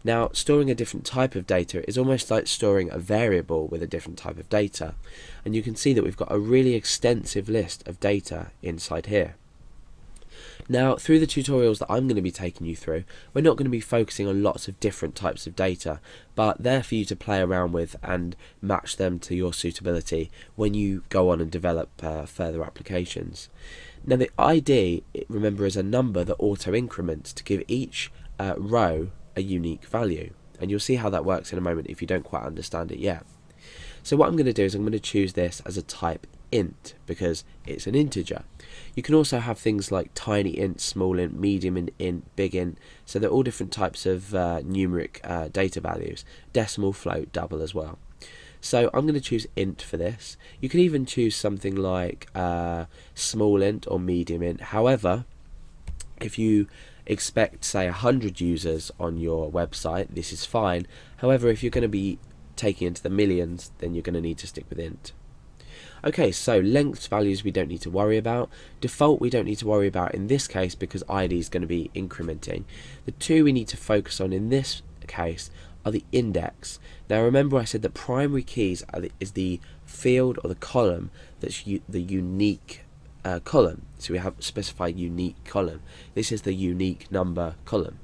Now, storing a different type of data is almost like storing a variable with a different type of data, and you can see that we've got a really extensive list of data inside here. Now, through the tutorials that I'm going to be taking you through, we're not going to be focusing on lots of different types of data, but they're for you to play around with and match them to your suitability when you go on and develop further applications. Now, the ID, remember, is a number that auto-increments to give each row a unique value, and you'll see how that works in a moment if you don't quite understand it yet. So what I'm going to do is I'm going to choose this as a type int because it's an integer. You can also have things like tiny int, small int, medium int, big int, so they're all different types of numeric data values, decimal, float, double as well. So I'm going to choose int for this. You can even choose something like small int or medium int. However, if you expect, say, 100 users on your website, this is fine. However, if you're going to be taking into the millions, then you're going to need to stick with int. Okay, so length values we don't need to worry about. Default we don't need to worry about in this case because ID is going to be incrementing. The two we need to focus on in this case are the index. Now remember I said that primary keys is the field or the column that's the unique column. So we have specified unique column. This is the unique number column.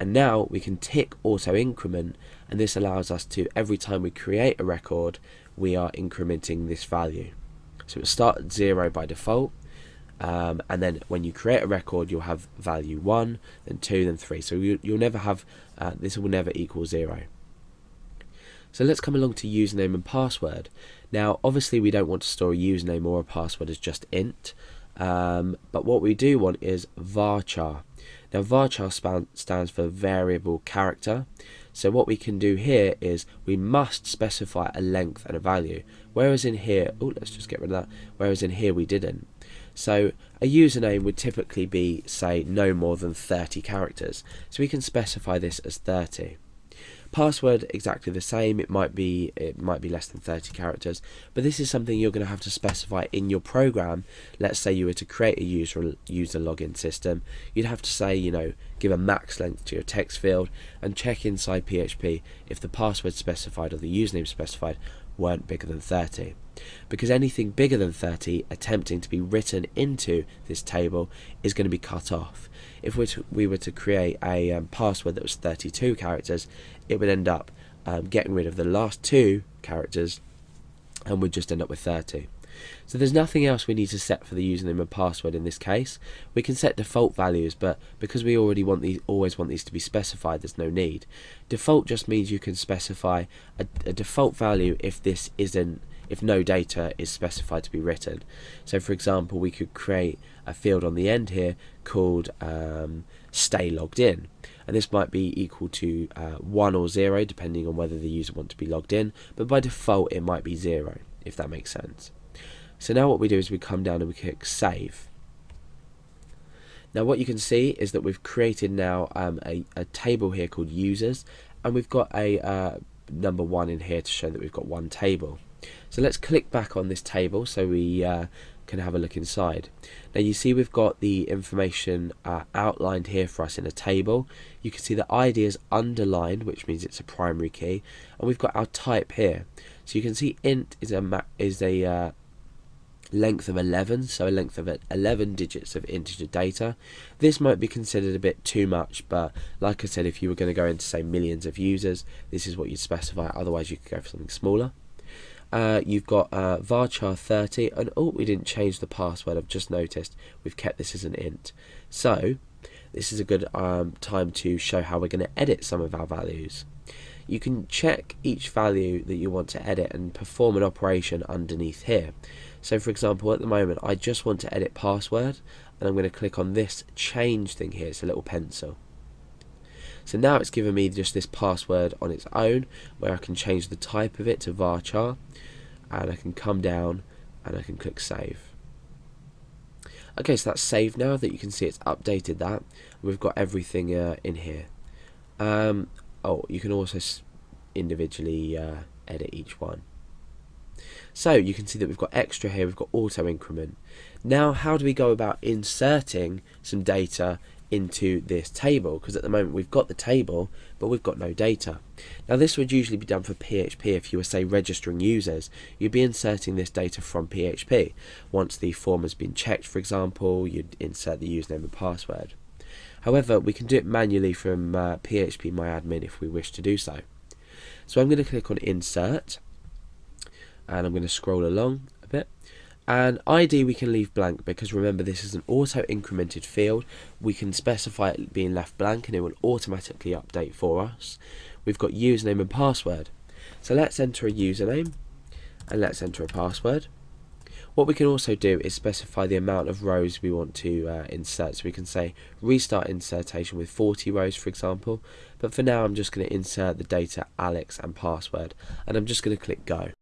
And now we can tick auto increment, and this allows us to, every time we create a record, we are incrementing this value. So it'll start at 0 by default, and then when you create a record you'll have value 1, then 2, then 3. So you'll never have, this will never equal 0. So let's come along to username and password. Now obviously we don't want to store a username or a password as just int, but what we do want is varchar. Now varchar stands for variable character. So what we can do here is we must specify a length and a value, whereas in here, let's just get rid of that, whereas in here we didn't. So a username would typically be, say, no more than 30 characters, so we can specify this as 30. Password exactly the same, it might be less than 30 characters, but this is something you're going to have to specify in your program. Let's say you were to create a user login system, you'd have to say, give a max length to your text field and check inside PHP if the password specified or the username specified weren't bigger than 30. Because anything bigger than 30 attempting to be written into this table is going to be cut off. If we were to create a password that was 32 characters, it would end up getting rid of the last 2 characters and would just end up with 30. So there's nothing else we need to set for the username and password in this case. We can set default values, but because we already always want these to be specified, there's no need. Default just means you can specify a default value if no data is specified to be written. So for example, we could create a field on the end here called stay logged in, and this might be equal to 1 or 0 depending on whether the user wants to be logged in, but by default it might be 0, if that makes sense. So now what we do is we come down and we click save. Now what you can see is that we've created now a table here called users, and we've got a number 1 in here to show that we've got one table. So let's click back on this table so we can have a look inside. Now you see we've got the information outlined here for us in a table. You can see the ID is underlined, which means it's a primary key, and we've got our type here. So you can see int is a length of 11, so a length of 11 digits of integer data. This might be considered a bit too much, but like I said, if you were going to go into, say, millions of users, this is what you'd specify. Otherwise you could go for something smaller. You've got varchar 30, and we didn't change the password. I've just noticed we've kept this as an int. So this is a good time to show how we're going to edit some of our values. You can check each value that you want to edit and perform an operation underneath here. So for example, at the moment I just want to edit password, and I'm going to click on this change thing here. It's a little pencil. So now it's given me just this password on its own, where I can change the type of it to varchar, and I can come down and I can click save. Okay, so that's saved now. That you can see it's updated that. We've got everything in here. You can also individually edit each one. So you can see that we've got extra here, we've got auto increment. Now how do we go about inserting some data into this table, because at the moment we've got the table but we've got no data. Now this would usually be done for PHP. If you were, say, registering users, you'd be inserting this data from PHP. Once the form has been checked, for example, you'd insert the username and password. However, we can do it manually from phpMyAdmin if we wish to do so. So I'm going to click on Insert, and I'm going to scroll along a bit. And ID we can leave blank, because remember, this is an auto incremented field. We can specify it being left blank and it will automatically update for us. We've got username and password. So let's enter a username and let's enter a password. What we can also do is specify the amount of rows we want to insert. So we can say restart insertation with 40 rows, for example. But for now, I'm just going to insert the data Alex and password, and I'm just going to click go.